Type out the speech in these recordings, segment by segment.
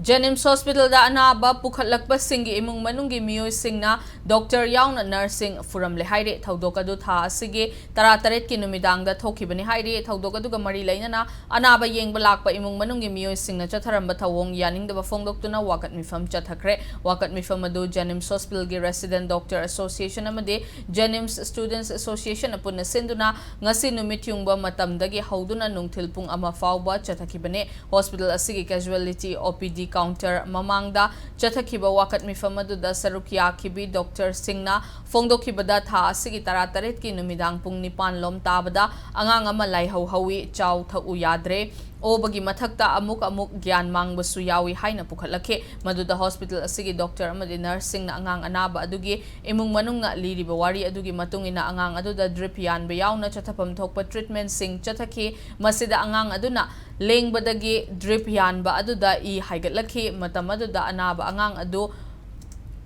Jnims Hospital da anaba pukhatlakpa singi imung manungi miyoi singna doctor yauna nursing furam le haire thaudok adu tha asige tarataret ki numidang da thokibani haire thaudok adu ga mari lainana anaba yengba lakpa imung manungi miyoi singna chatharamba thawong yaning da bafongdok tuna wakat mifam chathakre wakat mifam adu Jnims Hospital gi Resident Doctor Association amade Jnims Students Association apuna sinduna ngasi numit yungba matamdagi hauduna nungthil pung ama fawba chathakibane hospital asigi casualty OPD counter mamangda chathakiba wakat mifam aduda sarukia kibi Dr. Singna fongdokibada tha asigi tarataret ki numidang pung nipan lom tabada angang ama laihau hawi chaw tha u yadre obagi mathakta amuk gyan mangbasu yawi haina pukhatlakhe maduda hospital asigi doctor amadi nursing na angang anaba adugi imung manungna liriba wari adugi matungina angang aduda drip yanba yawna chathapam thokpa treatment sing chathaki masida angang aduna lengbadagi drip yanba aduda I haigatlakhe matam aduda anaba angang adu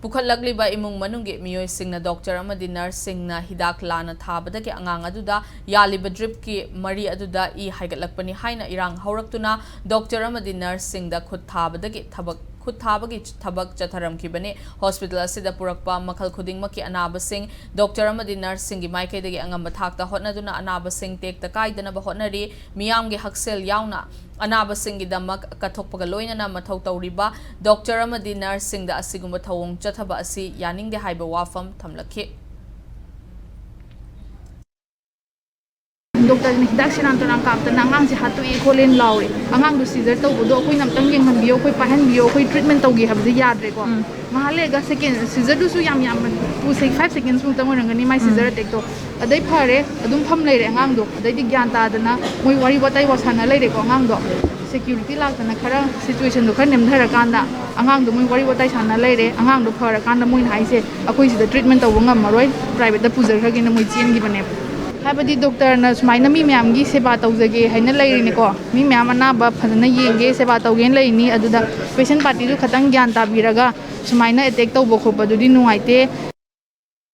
pukhatlakliba imung manunggi miyoi singna doctor amadi nursing na hidak lana thabadagi angang aduda yaliba drip ki mari aduda I haigatlakpani haina irang hauraktuna doctor amadi nursing da khut thabadagi thabagi thabak chatharam kibane hospital asida purakpa makhal khuding maki anaba sing doctor amadi nursing gi maike dagi angamba thakta hotnaduna anaba sing tek ta kaidana ba hotnari miyam gi haksel yauna anaba sing gi damak kathokpaga loinana mathau tawriba doctor amadi nursing da asigumba thawong chathaba asi yaning de haiba wafam thamlakhe Doctor ni hidak sinan tunang kapta nangang si hatu I kolen laure angang du seizure to budo koi namtang geng han biyo koi pahan biyo koi treatment to gi habde yad re ko mahale ga second seizure du su yam 5 seconds mung tang rang ni mai seizure tek to adai phare adum pham lai re angang do adai di gyan ta dana moi wari batai wasana lai re ko angang do security lak na khara situation do khar nem dhara kanda angang do moi wari batai sana lai re angang do phara kanda moi hai se akoi si da treatment to ngam maroi private da pujar khar gi na moi chen gi bane हाबदी doctor न सुमाइना me ma'am की सेवा तौजगे हैना लेरिनेको me ma'am अनाबा फजना येंगे सेवा तौगेन लेनी अदुदा patient party जो खतंग ज्ञान ताबीरगा सुमाइना अटैक तौबो खोबदुदी नुआइते